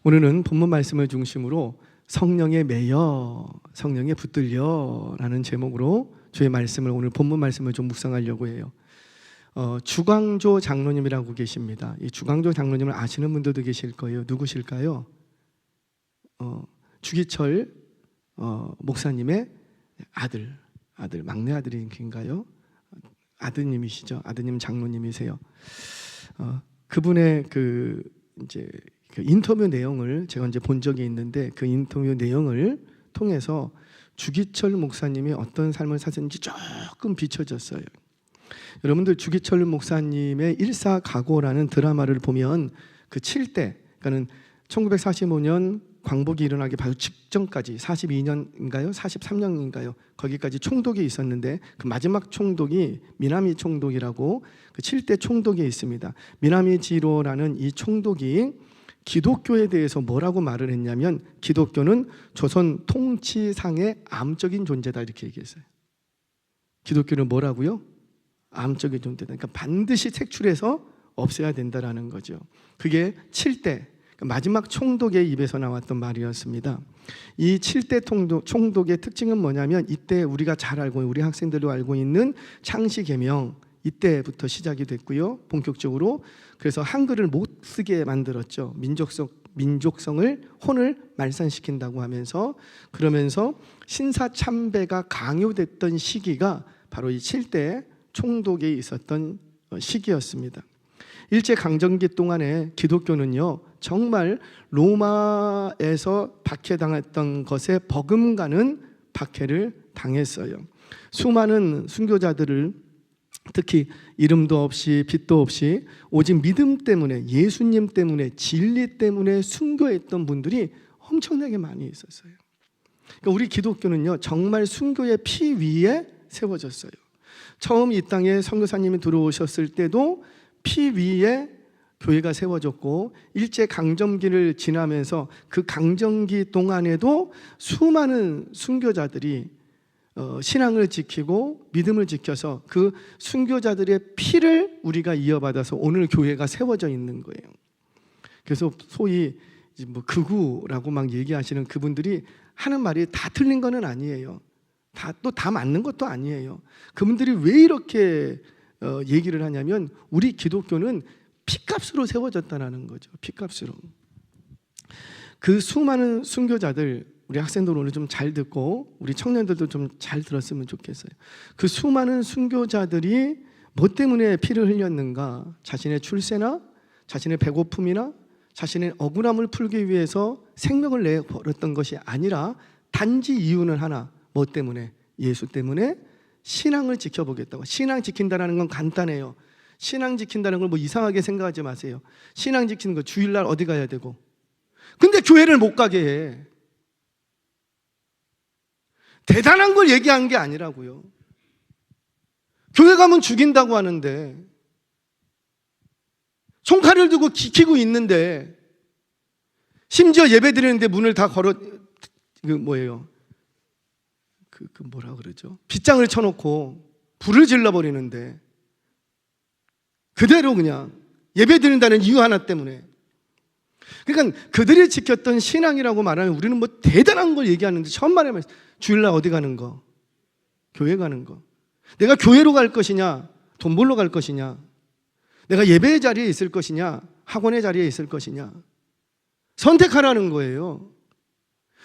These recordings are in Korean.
오늘은 본문 말씀을 중심으로 성령에 매여 성령에 붙들려 라는 제목으로 주의 말씀을, 오늘 본문 말씀을 좀 묵상하려고 해요. 주광조 장로님이라고 계십니다. 이 주광조 장로님을 아시는 분들도 계실 거예요. 누구실까요? 주기철 목사님의 아들 막내 아들인가요? 아드님이시죠. 아드님 장로님이세요. 그분의 그 인터뷰 내용을 제가 이제 본 적이 있는데, 그 인터뷰 내용을 통해서 주기철 목사님이 어떤 삶을 사셨는지 조금 비춰졌어요. 여러분들, 주기철 목사님의 일사각오라는 드라마를 보면 그 7대, 그러니까는 1945년 광복이 일어나기 바로 직전까지 42년인가요? 43년인가요? 거기까지 총독이 있었는데, 그 마지막 총독이 미나미 총독이라고 그 7대 총독이 있습니다. 미나미 지로라는 이 총독이 기독교에 대해서 뭐라고 말을 했냐면, 기독교는 조선 통치상의 암적인 존재다, 이렇게 얘기했어요. 기독교는 뭐라고요? 암적인 존재다. 그러니까 반드시 색출해서 없애야 된다라는 거죠. 그게 7대 마지막 총독의 입에서 나왔던 말이었습니다. 이 7대 총독의 특징은 뭐냐면, 이때 우리가 잘 알고, 우리 학생들도 알고 있는 창시개명, 이때부터 시작이 됐고요. 본격적으로. 그래서 한글을 못 쓰게 만들었죠. 민족성을, 혼을 말살시킨다고 하면서, 그러면서 신사참배가 강요됐던 시기가 바로 이 7대 총독에 있었던 시기였습니다. 일제강점기 동안에 기독교는요, 정말 로마에서 박해당했던 것에 버금가는 박해를 당했어요. 수많은 순교자들을, 특히 이름도 없이 빛도 없이 오직 믿음 때문에, 예수님 때문에, 진리 때문에 순교했던 분들이 엄청나게 많이 있었어요. 그러니까 우리 기독교는요, 정말 순교의 피 위에 세워졌어요. 처음 이 땅에 선교사님이 들어오셨을 때도 피 위에 교회가 세워졌고, 일제강점기를 지나면서 그 강점기 동안에도 수많은 순교자들이 신앙을 지키고 믿음을 지켜서 그 순교자들의 피를 우리가 이어받아서 오늘 교회가 세워져 있는 거예요. 그래서 소위 뭐 극우라고 막 얘기하시는 그분들이 하는 말이 다 틀린 건 아니에요. 다 맞는 것도 아니에요. 그분들이 왜 이렇게 얘기를 하냐면, 우리 기독교는 피값으로 세워졌다는 거죠. 피값으로. 그 수많은 순교자들, 우리 학생들 오늘 좀 잘 듣고 우리 청년들도 좀 잘 들었으면 좋겠어요. 그 수많은 순교자들이 뭐 때문에 피를 흘렸는가? 자신의 출세나 자신의 배고픔이나 자신의 억울함을 풀기 위해서 생명을 내버렸던 것이 아니라, 단지 이유는 하나. 뭐 때문에? 예수 때문에 신앙을 지켜보겠다고. 신앙 지킨다는 건 간단해요. 신앙 지킨다는 걸 뭐 이상하게 생각하지 마세요. 신앙 지키는 거 주일날 어디 가야 되고, 근데 교회를 못 가게 해. 대단한 걸 얘기한 게 아니라고요. 교회 가면 죽인다고 하는데, 총칼을 들고 지키고 있는데, 심지어 예배 드리는데 문을 다 걸어, 뭐라 그러죠? 빗장을 쳐놓고 불을 질러버리는데, 그대로 그냥 예배 드린다는 이유 하나 때문에. 그러니까 그들이 지켰던 신앙이라고 말하면 우리는 뭐 대단한 걸 얘기하는데, 처음 말하면 주일날 어디 가는 거? 교회 가는 거. 내가 교회로 갈 것이냐? 돈 벌러 갈 것이냐? 내가 예배의 자리에 있을 것이냐? 학원의 자리에 있을 것이냐? 선택하라는 거예요.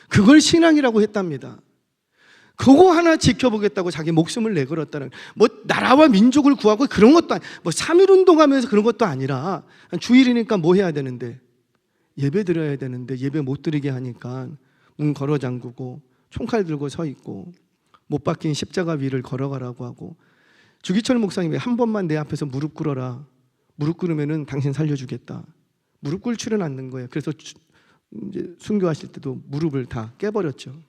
그걸 신앙이라고 했답니다. 그거 하나 지켜보겠다고 자기 목숨을 내걸었다는, 뭐 나라와 민족을 구하고 그런 것도 뭐 3.1운동 하면서 그런 것도 아니라, 주일이니까 뭐 해야 되는데? 예배 드려야 되는데 예배 못 드리게 하니까 문 걸어 잠그고 총칼 들고 서 있고, 못 박힌 십자가 위를 걸어가라고 하고. 주기철 목사님이 한 번만 내 앞에서 무릎 꿇어라. 무릎 꿇으면은 당신 살려주겠다. 무릎 꿇지는 않는 거예요. 그래서 이제 순교하실 때도 무릎을 다 깨버렸죠.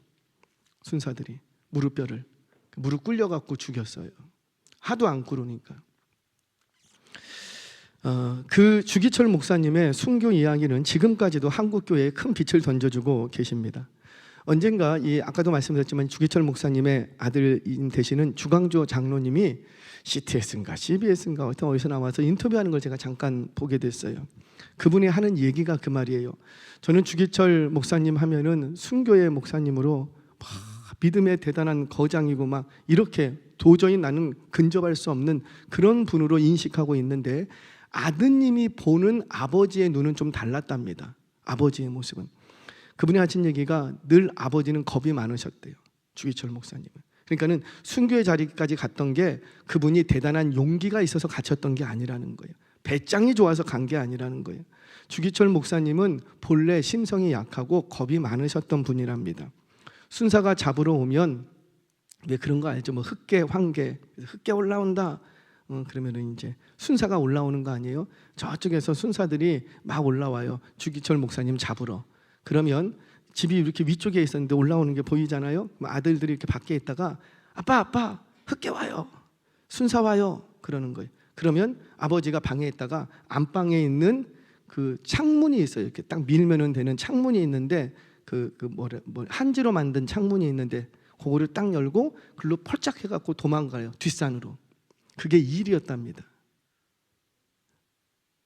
순사들이 무릎뼈를, 무릎 꿇려갖고 죽였어요. 하도 안 꿇으니까. 그 주기철 목사님의 순교 이야기는 지금까지도 한국 교회에 큰 빛을 던져주고 계십니다. 언젠가 이 아까도 말씀드렸지만 주기철 목사님의 아들인 되시는 주광조 장로님이 CTS인가 CBS인가 어디서 나와서 인터뷰하는 걸 제가 잠깐 보게 됐어요. 그분이 하는 얘기가 그 말이에요. 저는 주기철 목사님 하면은 순교의 목사님으로 막 믿음의 대단한 거장이고 막 이렇게 도저히 나는 근접할 수 없는 그런 분으로 인식하고 있는데, 아드님이 보는 아버지의 눈은 좀 달랐답니다. 아버지의 모습은. 그분이 하신 얘기가 늘 아버지는 겁이 많으셨대요. 주기철 목사님은. 그러니까는 순교의 자리까지 갔던 게 그분이 대단한 용기가 있어서 갇혔던 게 아니라는 거예요. 배짱이 좋아서 간 게 아니라는 거예요. 주기철 목사님은 본래 심성이 약하고 겁이 많으셨던 분이랍니다. 순사가 잡으러 오면 왜 그런 거 알죠? 뭐 흑계, 황계, 흑계 올라온다. 그러면은 이제 순사가 올라오는 거 아니에요? 저쪽에서 순사들이 막 올라와요. 주기철 목사님 잡으러. 그러면 집이 이렇게 위쪽에 있었는데 올라오는 게 보이잖아요. 아들들이 이렇게 밖에 있다가 아빠 흑계 와요. 순사 와요. 그러는 거예요. 그러면 아버지가 방에 있다가 안방에 있는 그 창문이 있어요. 이렇게 딱 밀면은 되는 창문이 있는데 한지로 만든 창문이 있는데 그거를 딱 열고 글로 펄짝 해갖고 도망가요. 뒷산으로. 그게 일이었답니다.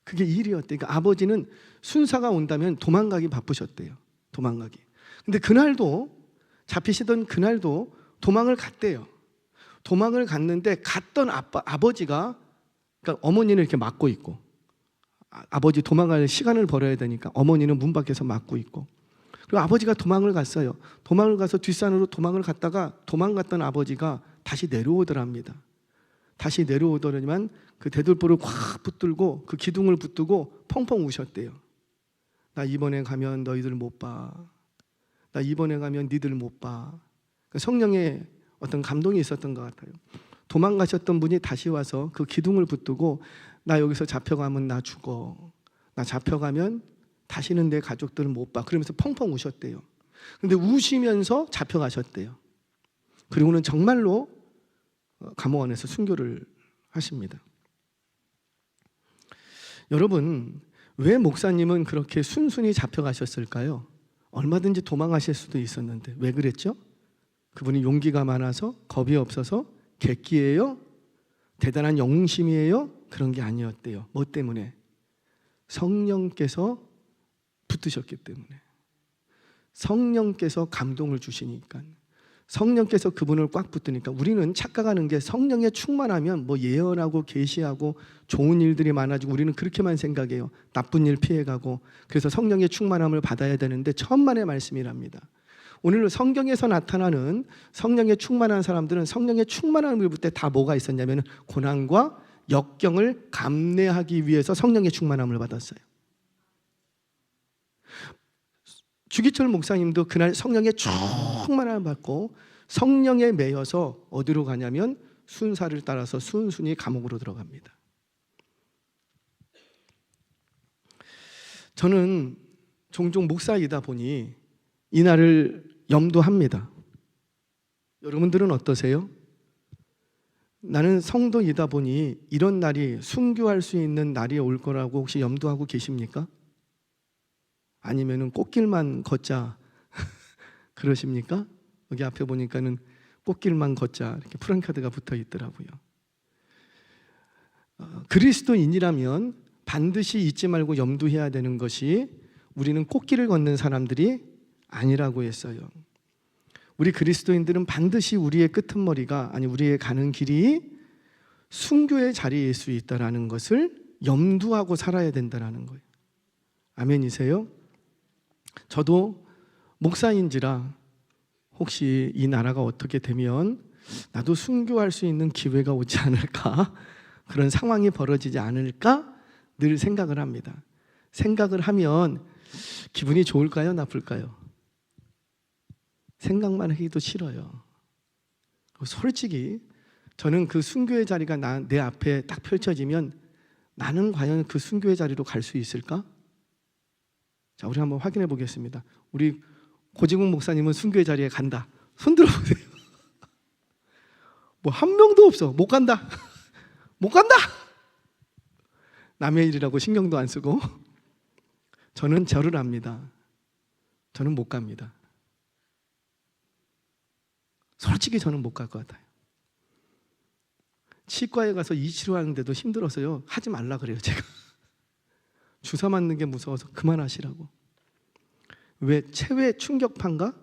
그게 일이었대. 그러니까 아버지는 순사가 온다면 도망가기 바쁘셨대요. 도망가기. 근데 그날도 잡히시던 그날도 도망을 갔대요. 도망을 갔는데 갔던 아버지가, 그러니까 어머니는 이렇게 막고 있고, 아버지 도망갈 시간을 벌어야 되니까 어머니는 문 밖에서 막고 있고, 그리고 아버지가 도망을 갔어요. 도망을 가서 뒷산으로 도망을 갔다가 도망갔던 아버지가 다시 내려오더랍니다. 다시 내려오더니만 그 대들보를 확 붙들고 그 기둥을 붙들고 펑펑 우셨대요. 나 이번에 가면 너희들 못 봐. 나 이번에 가면 니들 못 봐. 성령의 어떤 감동이 있었던 것 같아요. 도망가셨던 분이 다시 와서 그 기둥을 붙들고 나 여기서 잡혀가면 나 죽어. 나 잡혀가면 다시는 내 가족들을 못 봐. 그러면서 펑펑 우셨대요. 근데 우시면서 잡혀가셨대요. 그리고는 정말로 감옥 안에서 순교를 하십니다. 여러분, 왜 목사님은 그렇게 순순히 잡혀가셨을까요? 얼마든지 도망가실 수도 있었는데 왜 그랬죠? 그분이 용기가 많아서, 겁이 없어서, 객기예요? 대단한 영웅심이에요? 그런 게 아니었대요. 뭐 때문에? 성령께서 붙으셨기 때문에. 성령께서 감동을 주시니까. 성령께서 그분을 꽉 붙드니까. 우리는 착각하는 게 성령에 충만하면 뭐 예언하고 계시하고 좋은 일들이 많아지고 우리는 그렇게만 생각해요. 나쁜 일 피해가고. 그래서 성령의 충만함을 받아야 되는데 천만의 말씀이랍니다. 오늘 성경에서 나타나는 성령에 충만한 사람들은 성령의 충만함을 볼 때 다 뭐가 있었냐면 고난과 역경을 감내하기 위해서 성령의 충만함을 받았어요. 주기철 목사님도 그날 성령의 충만함을 받고 성령에 매여서 어디로 가냐면 순사를 따라서 순순히 감옥으로 들어갑니다. 저는 종종 목사이다 보니 이 날을 염두합니다. 여러분들은 어떠세요? 나는 성도이다 보니 이런 날이 순교할 수 있는 날이 올 거라고 혹시 염두하고 계십니까? 아니면은 꽃길만 걷자 그러십니까? 여기 앞에 보니까는 꽃길만 걷자 이렇게 프랜카드가 붙어 있더라고요. 그리스도인이라면 반드시 잊지 말고 염두해야 되는 것이 우리는 꽃길을 걷는 사람들이 아니라고 했어요. 우리 그리스도인들은 반드시 우리의 끄트머리가, 아니 우리의 가는 길이 순교의 자리일 수 있다라는 것을 염두하고 살아야 된다라는 거예요. 아멘이세요? 저도 목사인지라 혹시 이 나라가 어떻게 되면 나도 순교할 수 있는 기회가 오지 않을까, 그런 상황이 벌어지지 않을까 늘 생각을 합니다. 생각을 하면 기분이 좋을까요? 나쁠까요? 생각만 하기도 싫어요. 솔직히 저는 그 순교의 자리가 내 앞에 딱 펼쳐지면 나는 과연 그 순교의 자리로 갈 수 있을까? 자, 우리 한번 확인해 보겠습니다. 우리 고진국 목사님은 순교의 자리에 간다. 손 들어보세요. 뭐 한 명도 없어. 못 간다. 못 간다. 남의 일이라고 신경도 안 쓰고. 저는 저를 압니다. 저는 못 갑니다. 솔직히 저는 못 갈 것 같아요. 치과에 가서 이 치료하는데도 힘들어서요, 하지 말라 그래요. 제가 주사 맞는 게 무서워서 그만하시라고. 왜? 체외 충격파인가?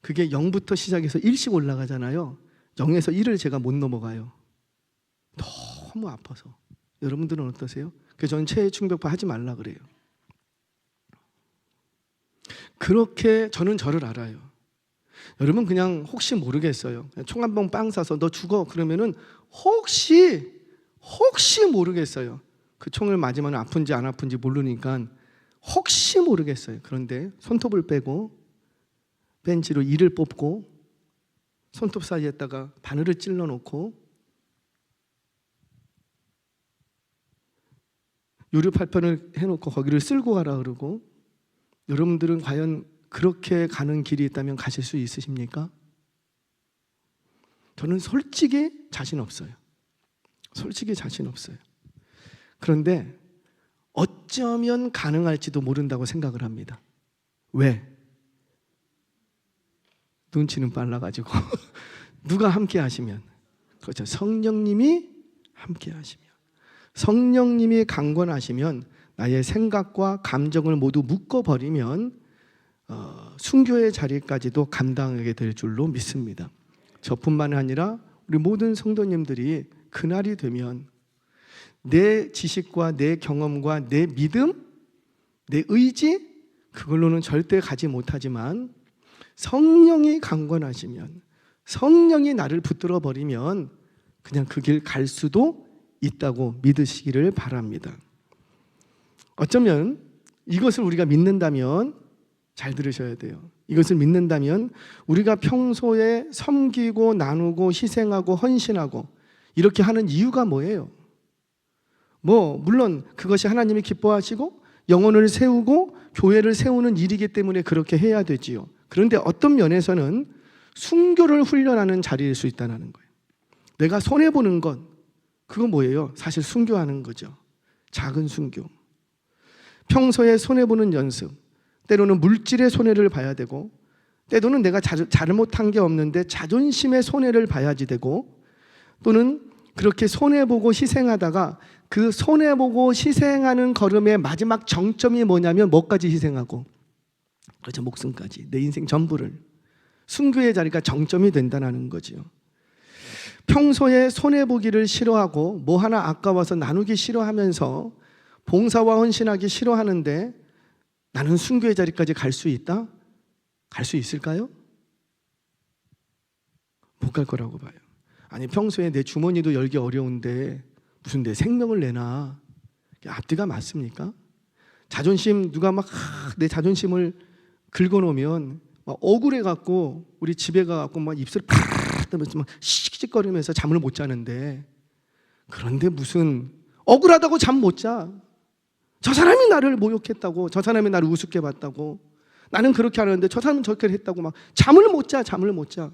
그게 0부터 시작해서 1씩 올라가잖아요. 0에서 1을 제가 못 넘어가요. 너무 아파서. 여러분들은 어떠세요? 그래서 저는 체외 충격파 하지 말라 그래요. 그렇게 저는 저를 알아요. 여러분 그냥 혹시 모르겠어요. 총 한 방 빵 쏴서 너 죽어 그러면은 혹시 모르겠어요. 그 총을 맞으면 아픈지 안 아픈지 모르니까 혹시 모르겠어요. 그런데 손톱을 빼고 벤치로 이를 뽑고 손톱 사이에다가 바늘을 찔러 놓고 유류팔편을 해놓고 거기를 쓸고 가라 그러고, 여러분들은 과연 그렇게 가는 길이 있다면 가실 수 있으십니까? 저는 솔직히 자신 없어요. 솔직히 자신 없어요. 그런데 어쩌면 가능할지도 모른다고 생각을 합니다. 왜? 눈치는 빨라가지고 누가 함께 하시면, 그렇죠, 성령님이 함께 하시면, 성령님이 강권하시면 나의 생각과 감정을 모두 묶어버리면 순교의 자리까지도 감당하게 될 줄로 믿습니다. 저뿐만 아니라 우리 모든 성도님들이 그날이 되면 내 지식과 내 경험과 내 믿음, 내 의지, 그걸로는 절대 가지 못하지만 성령이 강권하시면, 성령이 나를 붙들어 버리면 그냥 그 길 갈 수도 있다고 믿으시기를 바랍니다. 어쩌면 이것을 우리가 믿는다면, 잘 들으셔야 돼요. 이것을 믿는다면 우리가 평소에 섬기고 나누고 희생하고 헌신하고 이렇게 하는 이유가 뭐예요? 물론 그것이 하나님이 기뻐하시고 영혼을 세우고 교회를 세우는 일이기 때문에 그렇게 해야 되지요. 그런데 어떤 면에서는 순교를 훈련하는 자리일 수 있다는 거예요. 내가 손해보는 것, 그건 뭐예요? 사실 순교하는 거죠. 작은 순교. 평소에 손해보는 연습, 때로는 물질의 손해를 봐야 되고, 때로는 내가 잘못한 게 없는데 자존심의 손해를 봐야지 되고, 또는 그렇게 손해보고 희생하다가 그 손해보고 희생하는 걸음의 마지막 정점이 뭐냐면 뭐까지 희생하고, 그렇죠, 목숨까지, 내 인생 전부를. 순교의 자리가 정점이 된다는 거지요. 평소에 손해보기를 싫어하고 뭐 하나 아까워서 나누기 싫어하면서 봉사와 헌신하기 싫어하는데 나는 순교의 자리까지 갈 수 있다? 갈 수 있을까요? 못 갈 거라고 봐요. 아니, 평소에 내 주머니도 열기 어려운데 무슨 내 생명을 내나? 앞뒤가 맞습니까? 자존심, 누가 막 내 자존심을 긁어놓으면 막 억울해갖고 우리 집에 가갖고 막 입술 팍 뜨면서 막 씩씩거리면서 잠을 못 자는데, 그런데 무슨 억울하다고 잠 못 자. 저 사람이 나를 모욕했다고, 저 사람이 나를 우습게 봤다고, 나는 그렇게 하는데 저 사람은 저렇게 했다고 막 잠을 못 자.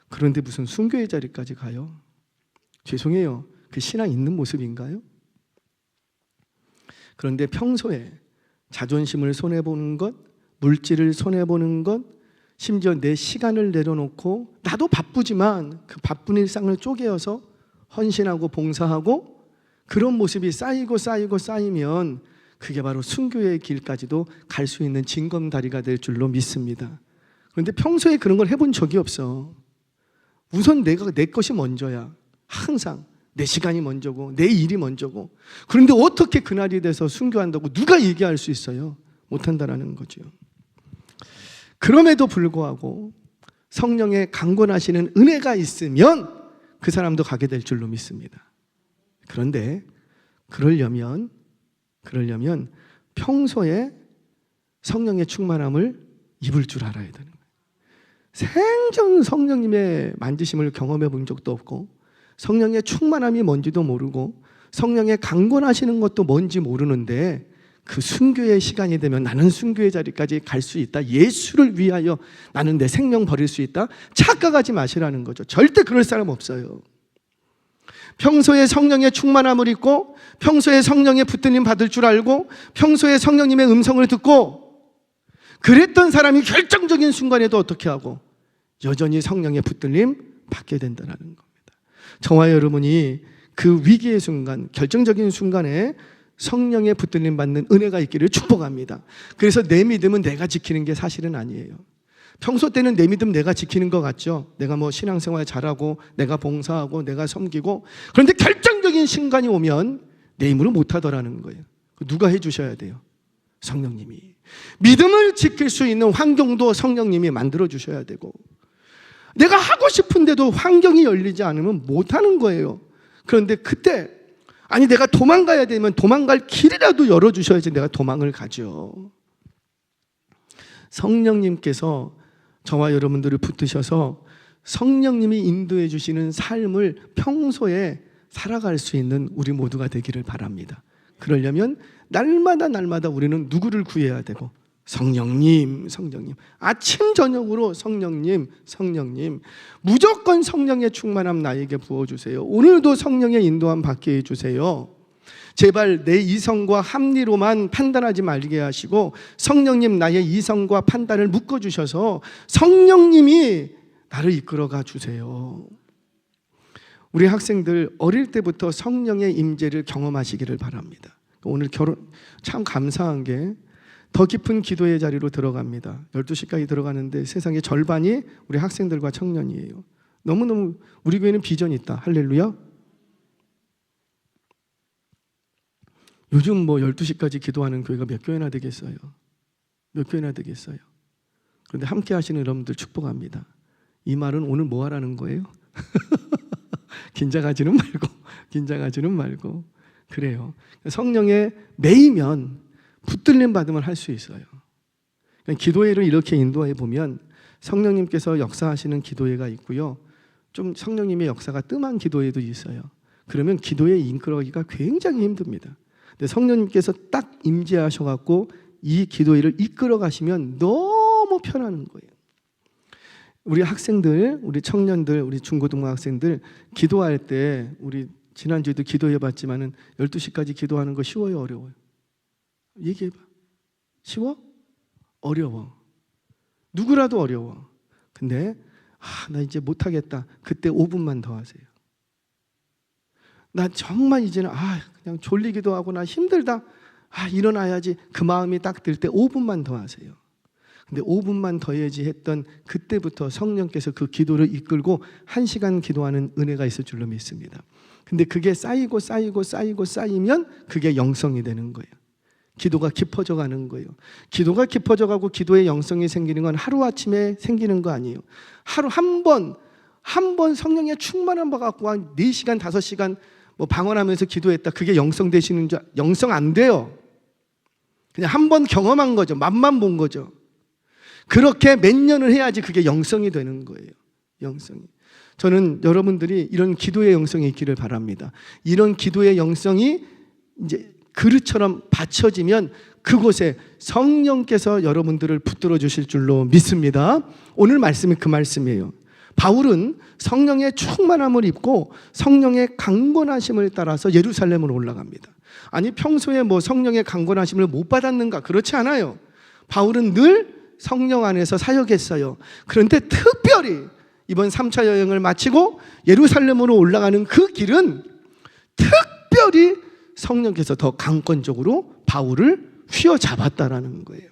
그런데 무슨 순교의 자리까지 가요? 죄송해요. 그 신앙 있는 모습인가요? 그런데 평소에 자존심을 손해보는 것, 물질을 손해보는 것, 심지어 내 시간을 내려놓고 나도 바쁘지만 그 바쁜 일상을 쪼개어서 헌신하고 봉사하고 그런 모습이 쌓이면 그게 바로 순교의 길까지도 갈 수 있는 징검다리가 될 줄로 믿습니다. 그런데 평소에 그런 걸 해본 적이 없어. 우선 내 것이 먼저야. 항상 내 시간이 먼저고 내 일이 먼저고. 그런데 어떻게 그날이 돼서 순교한다고 누가 얘기할 수 있어요? 못한다라는 거죠. 그럼에도 불구하고 성령의 강권하시는 은혜가 있으면 그 사람도 가게 될 줄로 믿습니다. 그런데 그러려면 평소에 성령의 충만함을 입을 줄 알아야 되는 거예요. 생전 성령님의 만지심을 경험해 본 적도 없고, 성령의 충만함이 뭔지도 모르고, 성령의 강권하시는 것도 뭔지 모르는데 그 순교의 시간이 되면 나는 순교의 자리까지 갈 수 있다, 예수를 위하여 나는 내 생명 버릴 수 있다, 착각하지 마시라는 거죠. 절대 그럴 사람 없어요. 평소에 성령의 충만함을 입고, 평소에 성령의 붙들림 받을 줄 알고, 평소에 성령님의 음성을 듣고 그랬던 사람이 결정적인 순간에도 어떻게 하고 여전히 성령의 붙들림 받게 된다는 겁니다. 저와 여러분이 그 위기의 순간, 결정적인 순간에 성령의 붙들림 받는 은혜가 있기를 축복합니다. 그래서 내 믿음은 내가 지키는 게 사실은 아니에요. 평소 때는 내 믿음 내가 지키는 것 같죠. 내가 뭐 신앙생활 잘하고 내가 봉사하고 내가 섬기고, 그런데 결정적인 순간이 오면 내 힘으로 못하더라는 거예요. 누가 해주셔야 돼요? 성령님이. 믿음을 지킬 수 있는 환경도 성령님이 만들어 주셔야 되고, 내가 하고 싶은데도 환경이 열리지 않으면 못하는 거예요. 그런데 그때, 아니 내가 도망가야 되면 도망갈 길이라도 열어주셔야지 내가 도망을 가죠. 성령님께서 저와 여러분들을 붙드셔서 성령님이 인도해 주시는 삶을 평소에 살아갈 수 있는 우리 모두가 되기를 바랍니다. 그러려면 날마다 우리는 누구를 구해야 되고, 성령님, 성령님. 아침 저녁으로 성령님, 성령님. 무조건 성령의 충만함 나에게 부어주세요. 오늘도 성령의 인도함 받게 해주세요. 제발 내 이성과 합리로만 판단하지 말게 하시고, 성령님 나의 이성과 판단을 묶어주셔서 성령님이 나를 이끌어가 주세요. 우리 학생들 어릴 때부터 성령의 임재를 경험하시기를 바랍니다. 오늘 결혼 참 감사한 게 더 깊은 기도의 자리로 들어갑니다. 12시까지 들어가는데 세상의 절반이 우리 학생들과 청년이에요. 너무너무 우리 교회는 비전이 있다. 할렐루야. 요즘 뭐 12시까지 기도하는 교회가 몇 교회나 되겠어요? 몇 교회나 되겠어요? 그런데 함께 하시는 여러분들 축복합니다. 이 말은 오늘 뭐 하라는 거예요? 긴장하지는 말고 그래요. 성령에 매이면 붙들림 받으면 할 수 있어요. 기도회를 이렇게 인도해 보면 성령님께서 역사하시는 기도회가 있고요, 좀 성령님의 역사가 뜸한 기도회도 있어요. 그러면 기도회 이끌어가기가 굉장히 힘듭니다. 근데 성령님께서 딱 임재하셔갖고 이 기도회를 이끌어 가시면 너무 편한 거예요. 우리 학생들, 우리 청년들, 우리 중고등학생들 기도할 때, 우리 지난주에도 기도해봤지만은 12시까지 기도하는 거 쉬워요, 어려워요? 얘기해봐. 쉬워? 어려워. 누구라도 어려워. 근데 나 이제 못하겠다. 그때 5분만 더 하세요. 나 정말 이제는 그냥 졸리기도 하고 나 힘들다. 일어나야지. 그 마음이 딱 들 때 5분만 더 하세요. 근데 5분만 더 해야지 했던 그때부터 성령께서 그 기도를 이끌고 1시간 기도하는 은혜가 있을 줄로 믿습니다. 근데 그게 쌓이면 그게 영성이 되는 거예요. 기도가 깊어져 가는 거예요. 기도가 깊어져 가고 기도의 영성이 생기는 건 하루아침에 생기는 거 아니에요. 하루 한 번 성령의 충만한 바 갖고 한 4시간, 5시간 뭐 방언하면서 기도했다. 그게 영성 되시는 줄, 영성 안 돼요. 그냥 한 번 경험한 거죠. 맛만 본 거죠. 그렇게 몇 년을 해야지 그게 영성이 되는 거예요. 영성이. 저는 여러분들이 이런 기도의 영성이 있기를 바랍니다. 이런 기도의 영성이 이제 그릇처럼 받쳐지면 그곳에 성령께서 여러분들을 붙들어 주실 줄로 믿습니다. 오늘 말씀이 그 말씀이에요. 바울은 성령의 충만함을 입고 성령의 강권하심을 따라서 예루살렘으로 올라갑니다. 아니 평소에 뭐 성령의 강권하심을 못 받았는가? 그렇지 않아요. 바울은 늘 성령 안에서 사역했어요. 그런데 특별히 이번 3차 여행을 마치고 예루살렘으로 올라가는 그 길은 특별히 성령께서 더 강권적으로 바울을 휘어잡았다라는 거예요.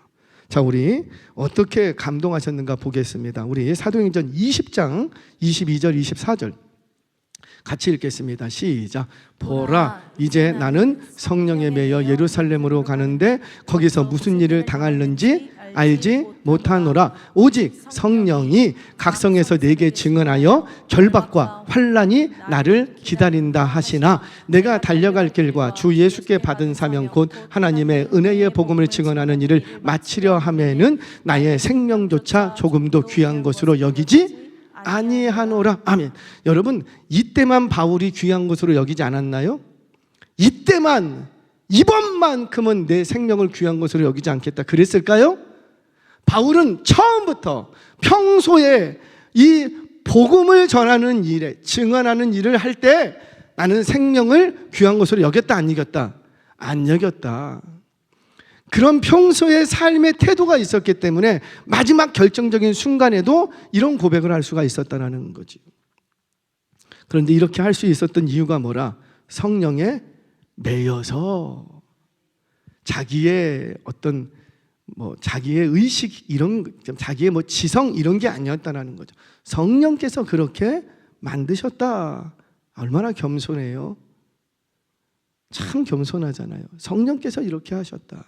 자, 우리 어떻게 감동하셨는가 보겠습니다. 우리 사도행전 20장 22절 24절 같이 읽겠습니다. 시작. 보라, 이제 나는 성령에 매여 예루살렘으로 가는데 거기서 무슨 일을 당할는지 알지 못하노라. 오직 성령이 각성에서 내게 증언하여 결박과 환난이 나를 기다린다 하시나 내가 달려갈 길과 주 예수께 받은 사명 곧 하나님의 은혜의 복음을 증언하는 일을 마치려 하면은 나의 생명조차 조금도 귀한 것으로 여기지 아니하노라. 아멘. 여러분, 이때만 바울이 귀한 것으로 여기지 않았나요? 이때만, 이번만큼은 내 생명을 귀한 것으로 여기지 않겠다 그랬을까요? 바울은 처음부터 평소에 이 복음을 전하는 일에, 증언하는 일을 할 때 나는 생명을 귀한 것으로 여겼다 안 여겼다? 안 여겼다. 그런 평소의 삶의 태도가 있었기 때문에 마지막 결정적인 순간에도 이런 고백을 할 수가 있었다는 거지. 그런데 이렇게 할 수 있었던 이유가 뭐라? 성령에 매여서 자기의 어떤 자기의 의식 이런 자기의 지성 이런 게 아니었다는 거죠. 성령께서 그렇게 만드셨다. 얼마나 겸손해요. 참 겸손하잖아요. 성령께서 이렇게 하셨다.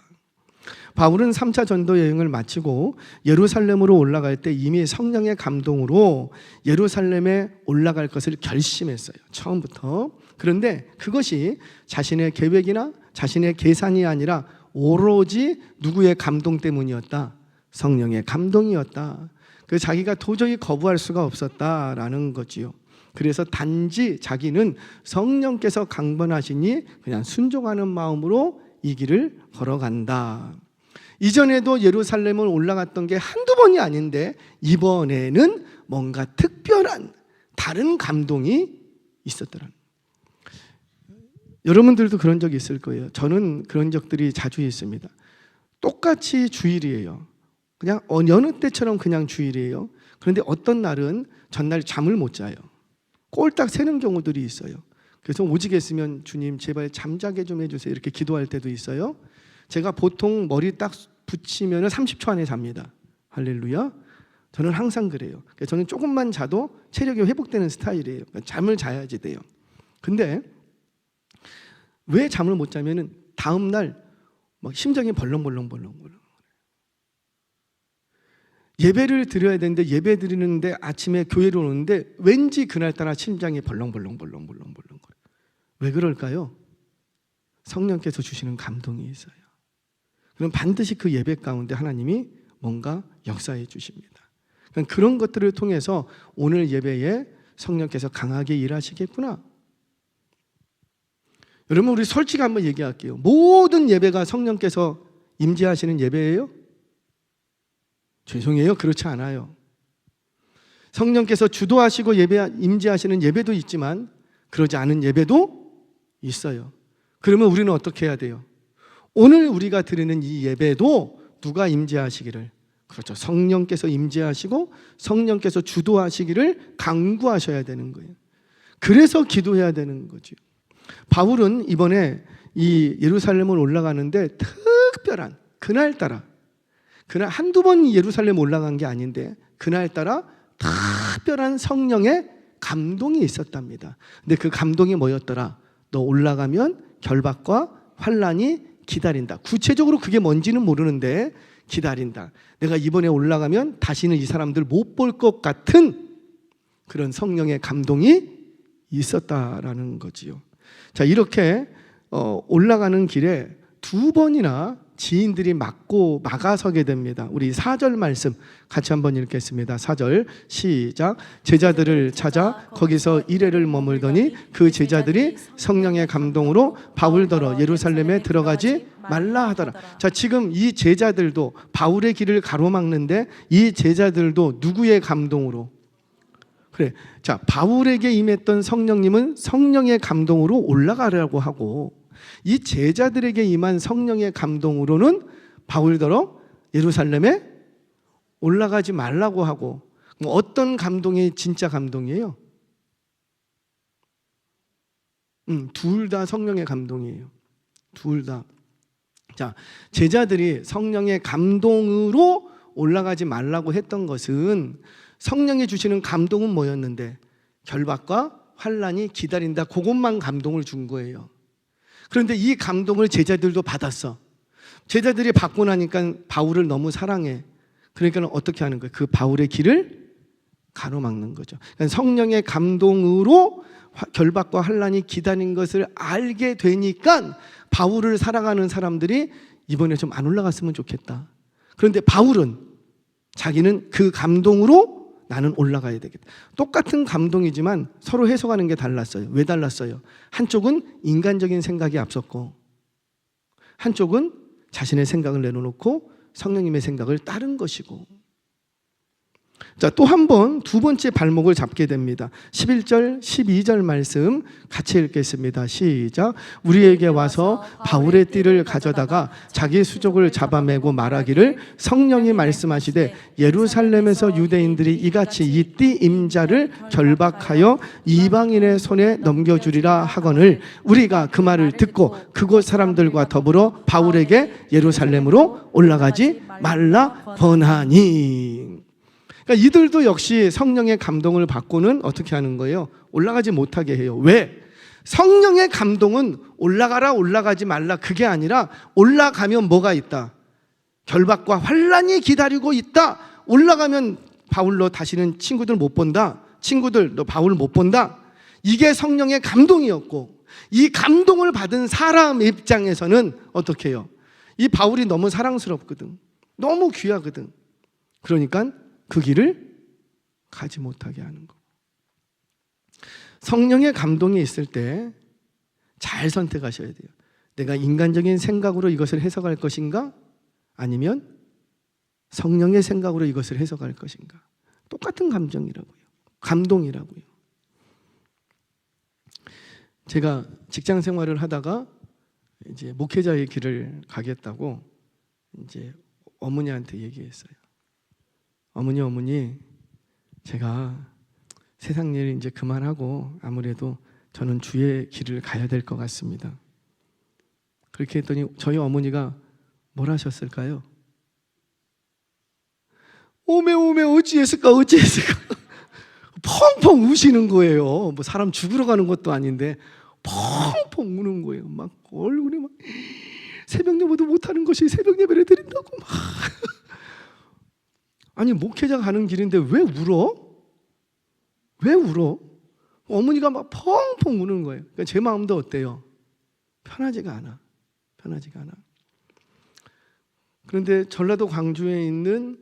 바울은 3차 전도 여행을 마치고 예루살렘으로 올라갈 때 이미 성령의 감동으로 예루살렘에 올라갈 것을 결심했어요. 처음부터. 그런데 그것이 자신의 계획이나 자신의 계산이 아니라 오로지 누구의 감동 때문이었다? 성령의 감동이었다. 그 자기가 도저히 거부할 수가 없었다라는 거지요. 그래서 단지 자기는 성령께서 강권하시니 그냥 순종하는 마음으로 이 길을 걸어간다. 이전에도 예루살렘을 올라갔던 게 한두 번이 아닌데 이번에는 뭔가 특별한 다른 감동이 있었더라는. 여러분들도 그런 적이 있을 거예요. 저는 그런 적들이 자주 있습니다. 똑같이 주일이에요. 그냥 여느 때처럼 그냥 주일이에요. 그런데 어떤 날은 전날 잠을 못 자요. 꼴딱 새는 경우들이 있어요. 그래서 오직했으면 주님 제발 잠자게 좀 해주세요 이렇게 기도할 때도 있어요. 제가 보통 머리 딱 붙이면 30초 안에 잡니다. 할렐루야. 저는 항상 그래요. 저는 조금만 자도 체력이 회복되는 스타일이에요. 잠을 자야지 돼요. 근데 왜 잠을 못 자면은 다음 날 막 심장이 벌렁벌렁. 예배를 드려야 되는데 예배 드리는데 아침에 교회로 오는데 왠지 그날따라 심장이 벌렁벌렁. 왜 그럴까요? 성령께서 주시는 감동이 있어요. 그럼 반드시 그 예배 가운데 하나님이 뭔가 역사해 주십니다. 그런 것들을 통해서 오늘 예배에 성령께서 강하게 일하시겠구나. 여러분 우리 솔직히 한번 얘기할게요. 모든 예배가 성령께서 임재하시는 예배예요? 죄송해요. 그렇지 않아요. 성령께서 주도하시고 임재하시는 예배도 있지만 그러지 않은 예배도 있어요. 그러면 우리는 어떻게 해야 돼요? 오늘 우리가 드리는 이 예배도 누가 임재하시기를, 그렇죠, 성령께서 임재하시고 성령께서 주도하시기를 강구하셔야 되는 거예요. 그래서 기도해야 되는 거죠. 바울은 이번에 이 예루살렘을 올라가는데 특별한 그날 한두 번 예루살렘 올라간 게 아닌데 그날따라 특별한 성령의 감동이 있었답니다. 근데 그 감동이 뭐였더라? 너 올라가면 결박과 환난이 기다린다. 구체적으로 그게 뭔지는 모르는데 기다린다. 내가 이번에 올라가면 다시는 이 사람들 못 볼 것 같은 그런 성령의 감동이 있었다라는 거지요. 자, 이렇게 올라가는 길에 두 번이나 지인들이 막아서게 됩니다. 우리 4절 말씀 같이 한번 읽겠습니다. 4절 시작. 제자들을 찾아 거기서 이래를 머물더니 그 제자들이 성령의 감동으로 바울더러 예루살렘에 들어가지 말라 하더라. 자, 지금 이 제자들도 바울의 길을 가로막는데 이 제자들도 누구의 감동으로? 그래. 자, 바울에게 임했던 성령님은 성령의 감동으로 올라가라고 하고 이 제자들에게 임한 성령의 감동으로는 바울더러 예루살렘에 올라가지 말라고 하고, 어떤 감동이 진짜 감동이에요? 둘 다 성령의 감동이에요. 둘 다. 자, 제자들이 성령의 감동으로 올라가지 말라고 했던 것은 성령이 주시는 감동은 뭐였는데 결박과 환난이 기다린다. 그것만 감동을 준 거예요. 그런데 이 감동을 제자들도 받았어. 제자들이 받고 나니까 바울을 너무 사랑해. 그러니까 어떻게 하는 거예요? 그 바울의 길을 가로막는 거죠. 그러니까 성령의 감동으로 결박과 환난이 기다린 것을 알게 되니까 바울을 사랑하는 사람들이 이번에 좀 안 올라갔으면 좋겠다. 그런데 바울은 자기는 그 감동으로 나는 올라가야 되겠다. 똑같은 감동이지만 서로 해석하는 게 달랐어요. 왜 달랐어요? 한쪽은 인간적인 생각이 앞섰고 한쪽은 자신의 생각을 내려놓고 성령님의 생각을 따른 것이고. 자, 또 한 번 두 번째 발목을 잡게 됩니다. 11절, 12절 말씀 같이 읽겠습니다. 시작. 우리에게 와서 바울의 띠를 가져다가 자기 수족을 잡아매고 말하기를 성령이 말씀하시되 예루살렘에서 유대인들이 이같이 이 띠 임자를 결박하여 이방인의 손에 넘겨주리라 하거늘 우리가 그 말을 듣고 그곳 사람들과 더불어 바울에게 예루살렘으로 올라가지 말라 번하니. 그러니까 이들도 역시 성령의 감동을 받고는 어떻게 하는 거예요? 올라가지 못하게 해요. 왜? 성령의 감동은 올라가라 올라가지 말라 그게 아니라 올라가면 뭐가 있다? 결박과 환난이 기다리고 있다. 올라가면 바울로 다시는 친구들 못 본다. 친구들 너 바울 못 본다. 이게 성령의 감동이었고 이 감동을 받은 사람 입장에서는 어떻게 해요? 이 바울이 너무 사랑스럽거든. 너무 귀하거든. 그러니까 그 길을 가지 못하게 하는 거. 성령의 감동이 있을 때 잘 선택하셔야 돼요. 내가 인간적인 생각으로 이것을 해석할 것인가? 아니면 성령의 생각으로 이것을 해석할 것인가? 똑같은 감정이라고요. 감동이라고요. 제가 직장 생활을 하다가 이제 목회자의 길을 가겠다고 이제 어머니한테 얘기했어요. 어머니, 제가 세상 일 이제 그만하고 아무래도 저는 주의 길을 가야 될 것 같습니다. 그렇게 했더니 저희 어머니가 뭘 하셨을까요? 오메 어찌했을까 펑펑 우시는 거예요. 뭐 사람 죽으러 가는 것도 아닌데 펑펑 우는 거예요. 막 얼굴이 막 새벽 예배도 못하는 것이 새벽 예배를 드린다고 막. 아니 목회자 가는 길인데 왜 울어? 왜 울어? 어머니가 막 펑펑 우는 거예요. 그러니까 제 마음도 어때요? 편하지가 않아. 그런데 전라도 광주에 있는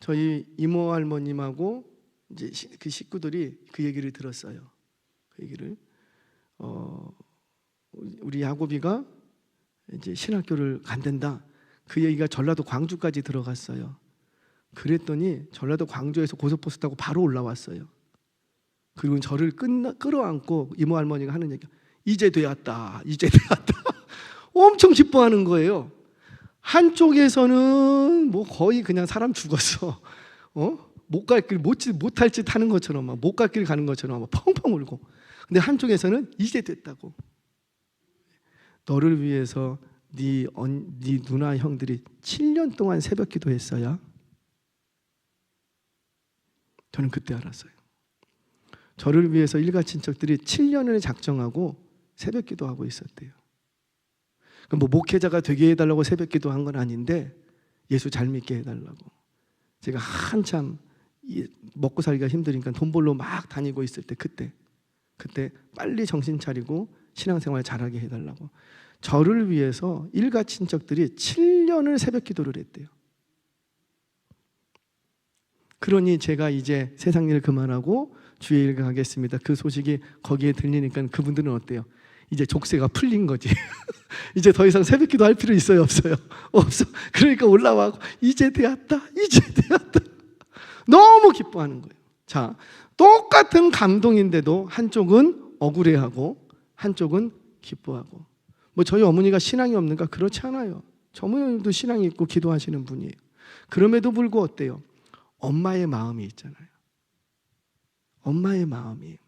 저희 이모 할머님하고 이제 그 식구들이 그 얘기를 들었어요. 그 얘기를 우리 야곱이가 이제 신학교를 간댄다. 그 얘기가 전라도 광주까지 들어갔어요. 그랬더니 전라도 광주에서 고속버스 타고 바로 올라왔어요. 그리고 저를 끌어안고 이모 할머니가 하는 얘기가 이제 되었다. 엄청 기뻐하는 거예요. 한쪽에서는 뭐 거의 그냥 사람 죽었어. 못 갈 길 못할 짓 하는 것처럼 못 갈 길 가는 것처럼 막 펑펑 울고. 근데 한쪽에서는 이제 됐다고. 너를 위해서 네 누나 형들이 7년 동안 새벽 기도했어야. 저는 그때 알았어요. 저를 위해서 일가 친척들이 7년을 작정하고 새벽 기도하고 있었대요. 뭐 목회자가 되게 해달라고 새벽 기도한 건 아닌데 예수 잘 믿게 해달라고. 제가 한참 먹고 살기가 힘드니까 돈 벌러 막 다니고 있을 때 그때 빨리 정신 차리고 신앙생활 잘하게 해달라고. 저를 위해서 일가 친척들이 7년을 새벽 기도를 했대요. 그러니 제가 이제 세상 일 그만하고 주의 일 가겠습니다. 그 소식이 거기에 들리니까 그분들은 어때요? 이제 족쇄가 풀린 거지. 이제 더 이상 새벽 기도 할 필요 있어요? 없어요? 없어. 그러니까 올라와고 이제 되었다. 너무 기뻐하는 거예요. 자, 똑같은 감동인데도 한쪽은 억울해하고 한쪽은 기뻐하고. 뭐 저희 어머니가 신앙이 없는가? 그렇지 않아요. 저 어머니도 신앙이 있고 기도하시는 분이에요. 그럼에도 불구하고 어때요? 엄마의 마음이 있잖아요. 엄마의 마음이.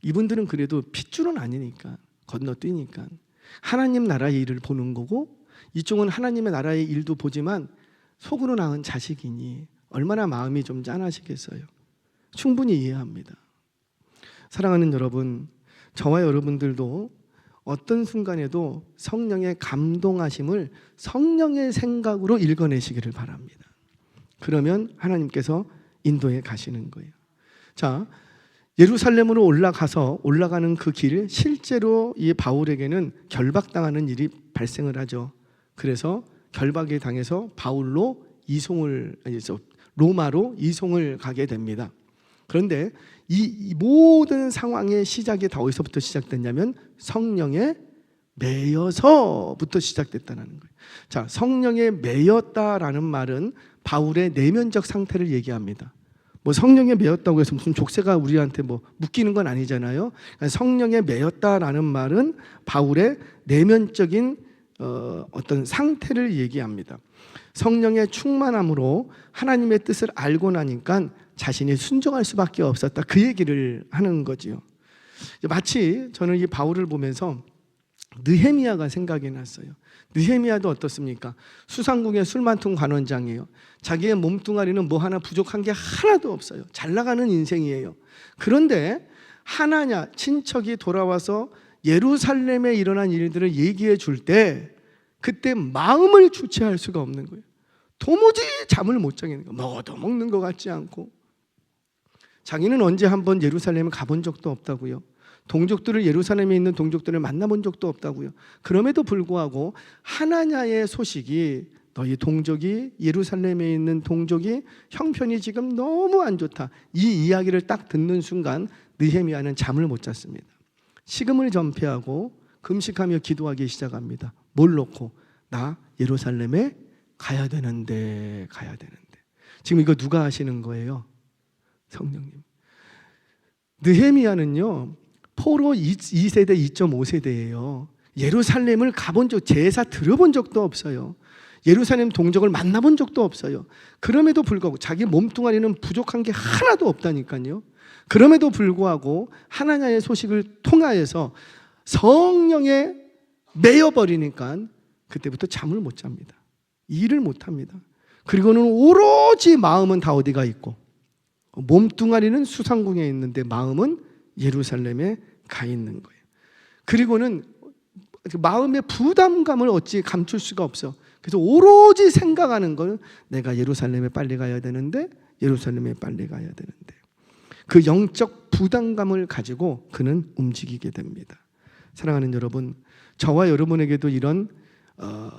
이분들은 그래도 핏줄은 아니니까 건너뛰니까 하나님 나라의 일을 보는 거고 이쪽은 하나님의 나라의 일도 보지만 속으로 낳은 자식이니 얼마나 마음이 좀 짠하시겠어요. 충분히 이해합니다. 사랑하는 여러분, 저와 여러분들도 어떤 순간에도 성령의 감동하심을 성령의 생각으로 읽어내시기를 바랍니다. 그러면 하나님께서 인도해 가시는 거예요. 자, 예루살렘으로 올라가는 그 길, 실제로 이 바울에게는 결박당하는 일이 발생을 하죠. 그래서 결박에 당해서 로마로 이송을 가게 됩니다. 그런데 이 모든 상황의 시작이 다 어디서부터 시작됐냐면 성령의 매여서부터 시작됐다는 거예요. 자, 성령에 매였다라는 말은 바울의 내면적 상태를 얘기합니다. 뭐 성령에 매였다고 해서 무슨 족쇄가 우리한테 뭐 묶이는 건 아니잖아요. 그러니까 성령에 매였다라는 말은 바울의 내면적인 어떤 상태를 얘기합니다. 성령의 충만함으로 하나님의 뜻을 알고 나니까 자신이 순종할 수밖에 없었다, 그 얘기를 하는 거지요. 마치 저는 이 바울을 보면서 느헤미야가 생각이 났어요. 느헤미야도 어떻습니까? 수상궁의 술 맡은 관원장이에요. 자기의 몸뚱아리는 뭐 하나 부족한 게 하나도 없어요. 잘 나가는 인생이에요. 그런데 하나냐 친척이 돌아와서 예루살렘에 일어난 일들을 얘기해 줄 때 그때 마음을 주체할 수가 없는 거예요. 도무지 잠을 못 자겠는 거예요. 먹어도 먹는 것 같지 않고. 자기는 언제 한번 예루살렘에 가본 적도 없다고요. 동족들을, 예루살렘에 있는 동족들을 만나본 적도 없다고요. 그럼에도 불구하고 하나냐의 소식이, 너희 동족이, 예루살렘에 있는 동족이 형편이 지금 너무 안 좋다, 이 이야기를 딱 듣는 순간 느헤미야는 잠을 못 잤습니다. 식음을 전폐하고 금식하며 기도하기 시작합니다. 뭘 놓고? 나 예루살렘에 가야 되는데. 지금 이거 누가 하시는 거예요? 성령님. 느헤미야는요 포로 2세대 2.5세대예요 예루살렘을 가본 적, 제사 들어본 적도 없어요. 예루살렘 동족을 만나본 적도 없어요. 그럼에도 불구하고 자기 몸뚱아리는 부족한 게 하나도 없다니까요. 그럼에도 불구하고 하나냐의 소식을 통하여서 성령에 매여버리니까 그때부터 잠을 못 잡니다. 일을 못 합니다. 그리고는 오로지 마음은 다 어디가 있고, 몸뚱아리는 수상궁에 있는데 마음은 예루살렘에 가 있는 거예요. 그리고는 마음의 부담감을 어찌 감출 수가 없어. 그래서 오로지 생각하는 건 내가 예루살렘에 빨리 가야 되는데, 예루살렘에 빨리 가야 되는데. 그 영적 부담감을 가지고 그는 움직이게 됩니다. 사랑하는 여러분, 저와 여러분에게도 이런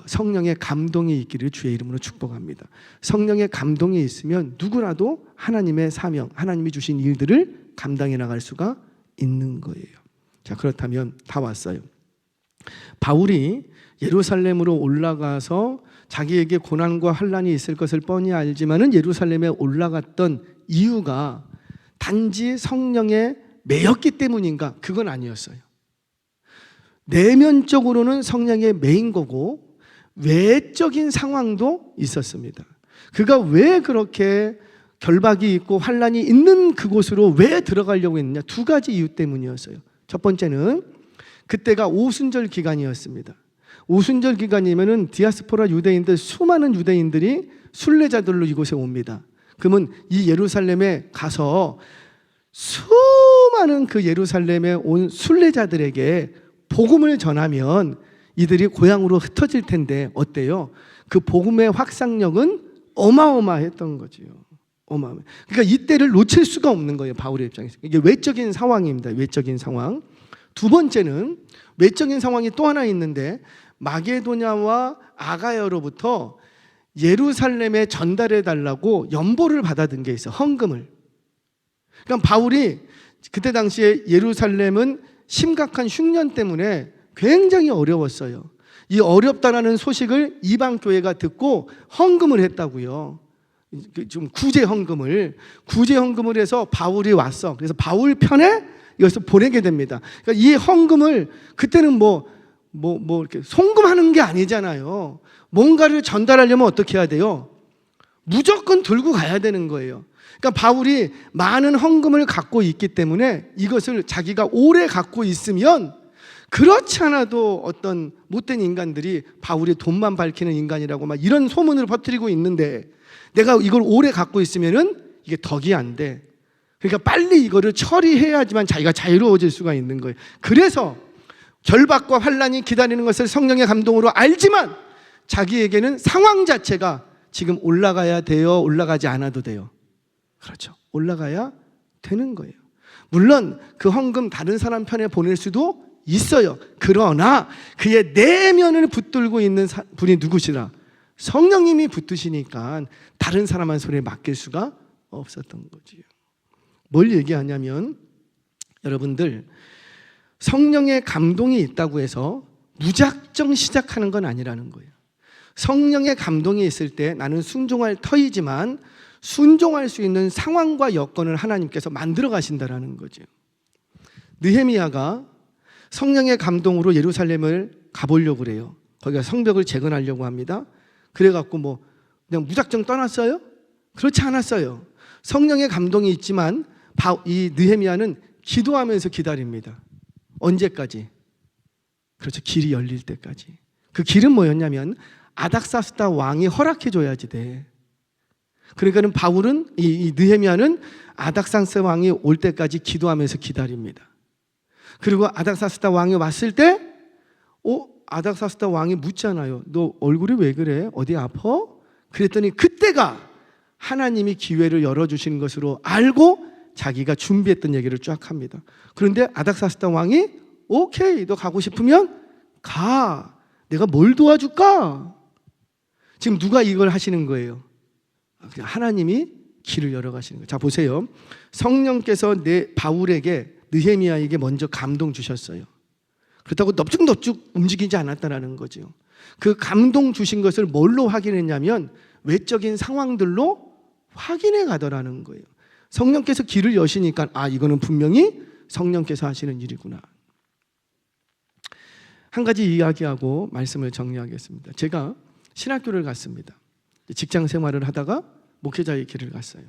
성령의 감동이 있기를 주의 이름으로 축복합니다. 성령의 감동이 있으면 누구라도 하나님의 사명, 하나님이 주신 일들을 감당해 나갈 수가 있는 거예요. 자, 그렇다면 다 왔어요. 바울이 예루살렘으로 올라가서 자기에게 고난과 환난이 있을 것을 뻔히 알지만은 예루살렘에 올라갔던 이유가 단지 성령에 매였기 때문인가? 그건 아니었어요. 내면적으로는 성령에 매인 거고 외적인 상황도 있었습니다. 그가 왜 그렇게 결박이 있고 환난이 있는 그곳으로 왜 들어가려고 했느냐? 두 가지 이유 때문이었어요. 첫 번째는 그때가 오순절 기간이었습니다. 오순절 기간이면은 디아스포라 유대인들, 수많은 유대인들이 순례자들로 이곳에 옵니다. 그러면 이 예루살렘에 가서 수많은 그 예루살렘에 온 순례자들에게 복음을 전하면 이들이 고향으로 흩어질 텐데 어때요? 그 복음의 확산력은 어마어마했던 거지요. 어마어마. 그러니까 이때를 놓칠 수가 없는 거예요. 바울의 입장에서. 이게 외적인 상황입니다. 외적인 상황. 두 번째는 외적인 상황이 또 하나 있는데 마게도냐와 아가야로부터 예루살렘에 전달해 달라고 연보를 받아든 게 있어. 헌금을. 그러니까 바울이 그때 당시에 예루살렘은 심각한 흉년 때문에 굉장히 어려웠어요. 이 어렵다라는 소식을 이방 교회가 듣고 헌금을 했다고요. 좀 구제 헌금을 해서 바울이 왔어. 그래서 바울 편에 이것을 보내게 됩니다. 그러니까 이 헌금을 그때는 이렇게 송금하는 게 아니잖아요. 뭔가를 전달하려면 어떻게 해야 돼요? 무조건 들고 가야 되는 거예요. 그러니까 바울이 많은 헌금을 갖고 있기 때문에 이것을 자기가 오래 갖고 있으면, 그렇지 않아도 어떤 못된 인간들이 바울이 돈만 밝히는 인간이라고 막 이런 소문을 퍼뜨리고 있는데, 내가 이걸 오래 갖고 있으면은 이게 덕이 안 돼. 그러니까 빨리 이거를 처리해야지만 자기가 자유로워질 수가 있는 거예요. 그래서 결박과 환난이 기다리는 것을 성령의 감동으로 알지만 자기에게는 상황 자체가 지금 올라가야 돼요, 올라가지 않아도 돼요. 그렇죠. 올라가야 되는 거예요. 물론 그 헌금 다른 사람 편에 보낼 수도 있어요. 그러나 그의 내면을 붙들고 있는 분이 누구시라? 성령님이 붙드시니까 다른 사람 한 손에 맡길 수가 없었던 거지요. 뭘 얘기하냐면, 여러분들, 성령의 감동이 있다고 해서 무작정 시작하는 건 아니라는 거예요. 성령의 감동이 있을 때 나는 순종할 터이지만 순종할 수 있는 상황과 여건을 하나님께서 만들어 가신다라는 거죠. 느헤미야가 성령의 감동으로 예루살렘을 가보려고 그래요. 거기가 성벽을 재건하려고 합니다. 그래갖고 뭐 그냥 무작정 떠났어요? 그렇지 않았어요. 성령의 감동이 있지만 이 느헤미야는 기도하면서 기다립니다. 언제까지? 그렇죠. 길이 열릴 때까지. 그 길은 뭐였냐면 아닥사스다 왕이 허락해 줘야지 돼. 그러니까는 바울은 이 느헤미야는 아닥사스다 왕이 올 때까지 기도하면서 기다립니다. 그리고 아닥사스다 왕이 왔을 때 아닥사스다 왕이 묻잖아요. 너 얼굴이 왜 그래? 어디 아파? 그랬더니 그때가 하나님이 기회를 열어주시는 것으로 알고 자기가 준비했던 얘기를 쫙 합니다. 그런데 아닥사스다 왕이 오케이, 너 가고 싶으면 가. 내가 뭘 도와줄까? 지금 누가 이걸 하시는 거예요? 그냥 하나님이 길을 열어 가시는 거예요. 자, 보세요. 성령께서 바울에게 느헤미야에게 먼저 감동 주셨어요. 그렇다고 넙죽넙죽 움직이지 않았다는 거죠. 그 감동 주신 것을 뭘로 확인했냐면 외적인 상황들로 확인해 가더라는 거예요. 성령께서 길을 여시니까 이거는 분명히 성령께서 하시는 일이구나. 한 가지 이야기하고 말씀을 정리하겠습니다. 제가 신학교를 갔습니다. 직장 생활을 하다가 목회자의 길을 갔어요.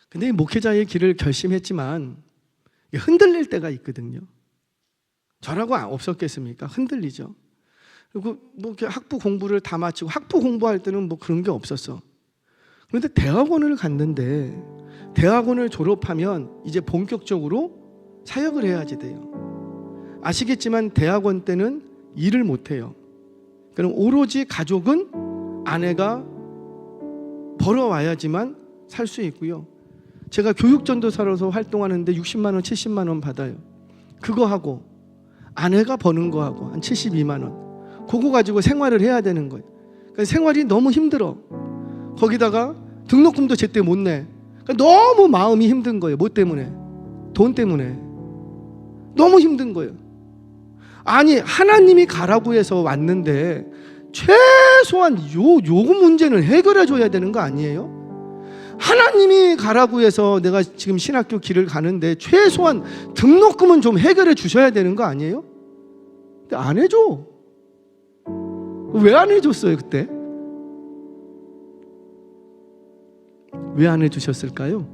근데 이 목회자의 길을 결심했지만 흔들릴 때가 있거든요. 저라고 없었겠습니까? 흔들리죠. 그리고 뭐 학부 공부를 다 마치고 학부 공부할 때는 뭐 그런 게 없었어. 그런데 대학원을 갔는데 대학원을 졸업하면 이제 본격적으로 사역을 해야지 돼요. 아시겠지만 대학원 때는 일을 못 해요. 그럼 오로지 가족은 아내가 벌어와야지만 살 수 있고요. 제가 교육전도사로서 활동하는데 60만 원, 70만 원 받아요. 그거 하고 아내가 버는 거 하고 한 72만 원. 그거 가지고 생활을 해야 되는 거예요. 그러니까 생활이 너무 힘들어. 거기다가 등록금도 제때 못 내. 그러니까 너무 마음이 힘든 거예요. 뭐 때문에? 돈 때문에. 너무 힘든 거예요. 아니, 하나님이 가라고 해서 왔는데 최소한 요거 문제는 해결해 줘야 되는 거 아니에요? 하나님이 가라고 해서 내가 지금 신학교 길을 가는데 최소한 등록금은 좀 해결해 주셔야 되는 거 아니에요? 근데 안 해줘. 왜 안 해줬어요 그때? 왜 안 해주셨을까요?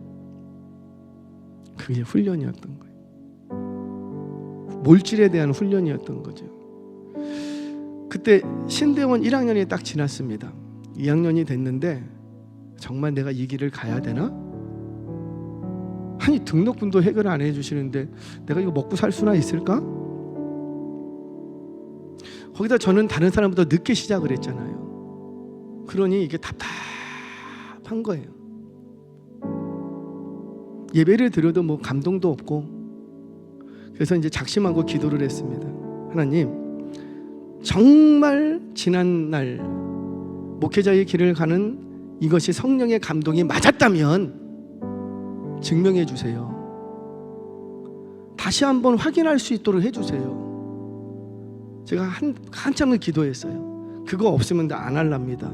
그게 훈련이었던 거예요. 몰질에 대한 훈련이었던 거죠. 그때 신대원 1학년이 딱 지났습니다. 2학년이 됐는데 정말 내가 이 길을 가야 되나? 아니, 등록금도 해결 안 해주시는데 내가 이거 먹고 살 수나 있을까? 거기다 저는 다른 사람보다 늦게 시작을 했잖아요. 그러니 이게 답답한 거예요. 예배를 드려도 뭐 감동도 없고. 그래서 이제 작심하고 기도를 했습니다. 하나님, 정말 지난 날 목회자의 길을 가는 이것이 성령의 감동이 맞았다면 증명해 주세요. 다시 한번 확인할 수 있도록 해주세요. 제가 한참을 기도했어요. 그거 없으면 나 안 할랍니다.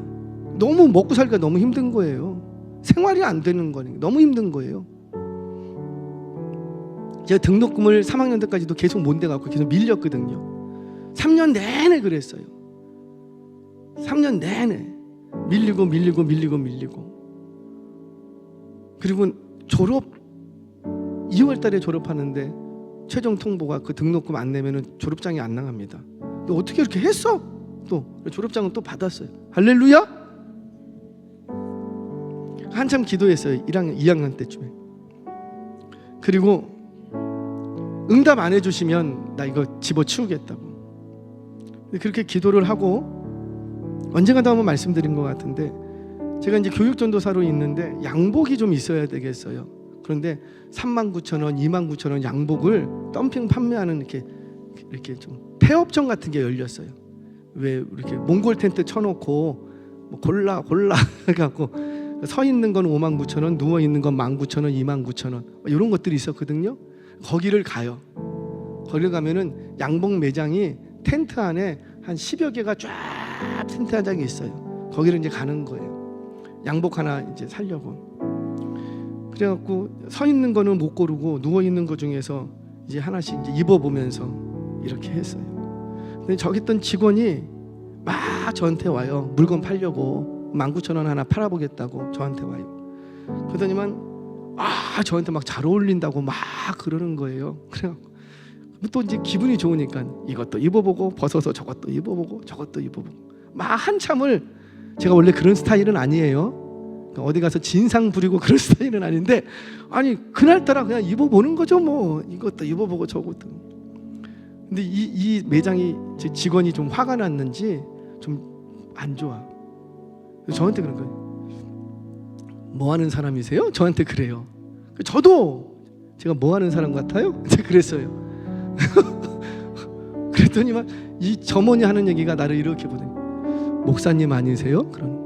너무 먹고 살기가 너무 힘든 거예요. 생활이 안 되는 거니까 너무 힘든 거예요. 제가 등록금을 3학년 때까지도 계속 못 내갖고 계속 밀렸거든요. 3년 내내 그랬어요. 3년 내내 밀리고. 그리고 졸업 2월 달에 졸업하는데 최종 통보가 그 등록금 안 내면은 졸업장이 안 나갑니다. 너 어떻게 이렇게 했어? 또 졸업장은 또 받았어요. 할렐루야? 한참 기도했어요. 2학년 때쯤에. 그리고 응답 안 해주시면 나 이거 집어치우겠다고. 그렇게 기도를 하고 언젠가도 한번 말씀드린 것 같은데 제가 이제 교육전도사로 있는데 양복이 좀 있어야 되겠어요. 그런데 39,000원, 29,000원 양복을 덤핑 판매하는 이렇게 좀 폐업점 같은 게 열렸어요. 왜 이렇게 몽골 텐트 쳐놓고 뭐 골라 해갖고 서 있는 건 59,000원, 누워 있는 건 19,000원, 29,000원 이런 것들이 있었거든요. 거기를 가요. 거기를 가면은 양복 매장이 텐트 안에 한 10여 개가 쫙 텐트 한 장이 있어요. 거기를 이제 가는 거예요. 양복 하나 이제 사려고. 그래갖고 서 있는 거는 못 고르고 누워 있는 거 중에서 이제 하나씩 이제 입어보면서 이렇게 했어요. 근데 저기 있던 직원이 막 저한테 와요. 물건 팔려고 19,000원 하나 팔아보겠다고 저한테 와요. 그러더니만 저한테 막 잘 어울린다고 막 그러는 거예요. 그래갖고 또 이제 기분이 좋으니까 이것도 입어보고 벗어서 저것도 입어보고 저것도 입어보고 막 한참을. 제가 원래 그런 스타일은 아니에요. 어디 가서 진상 부리고 그런 스타일은 아닌데 아니 그날따라 그냥 입어보는 거죠. 뭐 이것도 입어보고 저것도. 근데 이 매장이 제 직원이 좀 화가 났는지 좀 안 좋아. 저한테 그런 거예요. 뭐 하는 사람이세요? 저한테 그래요. 저도 제가 뭐 하는 사람 같아요? 제가 그랬어요. 그랬더니만 이 점원이 하는 얘기가 나를 이렇게 보더니 목사님 아니세요? 그러는 거.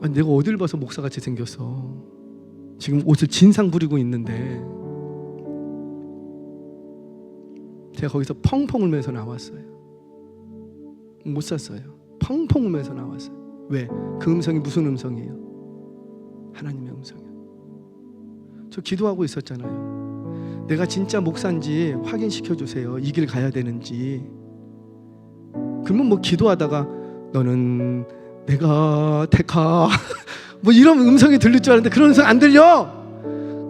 아니, 내가 어딜 봐서 목사같이 생겼어. 지금 옷을 진상 부리고 있는데. 제가 거기서 펑펑 울면서 나왔어요. 못 샀어요. 펑펑 울면서 나왔어요. 왜? 그 음성이 무슨 음성이에요? 하나님의 음성이에요. 저 기도하고 있었잖아요. 내가 진짜 목사인지 확인시켜 주세요. 이 길 가야 되는지. 그러면 뭐 기도하다가 너는 내가 택하 뭐 이런 음성이 들릴 줄 알았는데 그런 음성 안 들려.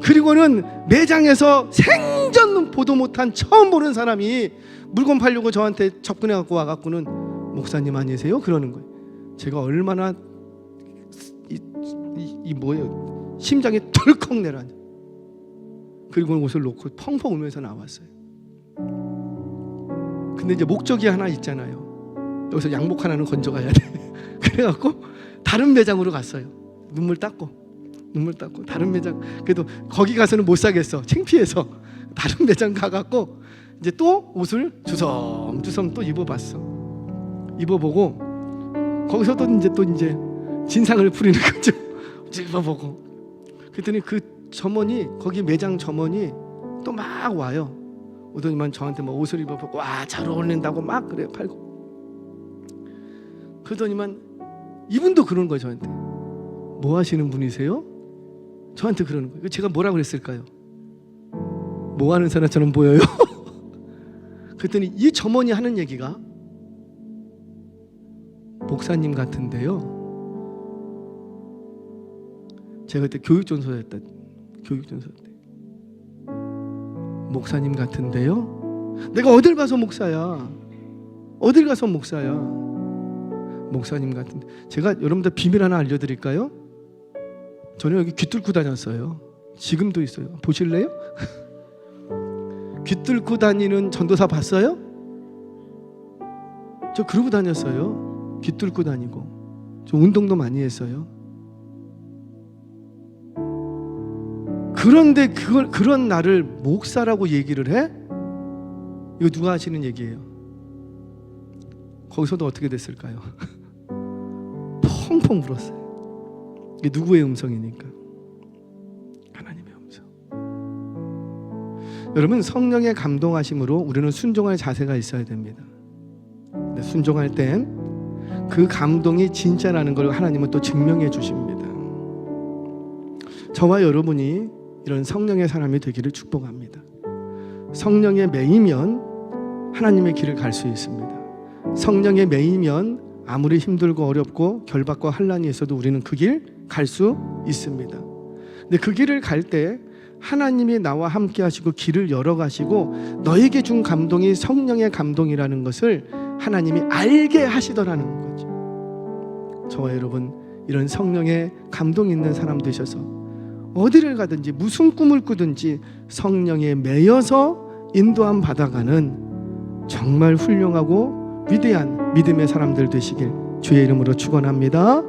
그리고는 매장에서 생전 보도 못한 처음 보는 사람이 물건 팔려고 저한테 접근해 갖고 와갖고는 목사님 아니세요? 그러는 거예요. 제가 얼마나 이 뭐예요? 심장이 덜컥 내려앉아. 그리고 옷을 놓고 펑펑 울면서 나왔어요. 근데 이제 목적이 하나 있잖아요. 여기서 양복 하나는 건져가야 돼. 그래갖고 다른 매장으로 갔어요. 눈물 닦고 다른 매장. 그래도 거기 가서는 못 사겠어. 창피해서 다른 매장 가갖고 이제 또 옷을 주섬주섬 또 입어봤어. 입어보고 거기서도 이제 진상을 부리는 거죠. 입어보고. 그랬더니 그 점원이 거기 매장 점원이 또 막 와요. 오더니만 저한테 뭐 옷을 입어보고 와 잘 어울린다고 막 그래 팔고. 그러더니만 이분도 그러는 거예요. 저한테 뭐 하시는 분이세요? 저한테 그러는 거예요. 제가 뭐라고 그랬을까요? 뭐 하는 사람처럼 보여요? 그랬더니 이 점원이 하는 얘기가 목사님 같은데요. 제가 그때 교육전소였다. 교육전소 때 목사님 같은데요. 내가 어딜 가서 목사야. 어딜 가서 목사야. 목사님 같은데. 제가 여러분들 비밀 하나 알려드릴까요? 저는 여기 귀 뚫고 다녔어요. 지금도 있어요. 보실래요? 귀 뚫고 다니는 전도사 봤어요? 저 그러고 다녔어요. 귀 뚫고 다니고. 저 운동도 많이 했어요. 그런데 그런 나를 목사라고 얘기를 해? 이거 누가 하시는 얘기예요? 거기서도 어떻게 됐을까요? 펑펑 울었어요. 이게 누구의 음성이니까? 하나님의 음성. 여러분, 성령의 감동하심으로 우리는 순종할 자세가 있어야 됩니다. 근데 순종할 땐 그 감동이 진짜라는 걸 하나님은 또 증명해 주십니다. 저와 여러분이 이런 성령의 사람이 되기를 축복합니다. 성령에 매이면 하나님의 길을 갈 수 있습니다. 성령에 매이면 아무리 힘들고 어렵고 결박과 환난이 있어도 우리는 그 길 갈 수 있습니다. 근데 그 길을 갈 때 하나님이 나와 함께 하시고 길을 열어 가시고 너에게 준 감동이 성령의 감동이라는 것을 하나님이 알게 하시더라는 거죠. 저와 여러분, 이런 성령의 감동 있는 사람 되셔서 어디를 가든지 무슨 꿈을 꾸든지 성령에 매여서 인도함 받아가는 정말 훌륭하고 위대한 믿음의 사람들 되시길 주의 이름으로 축원합니다.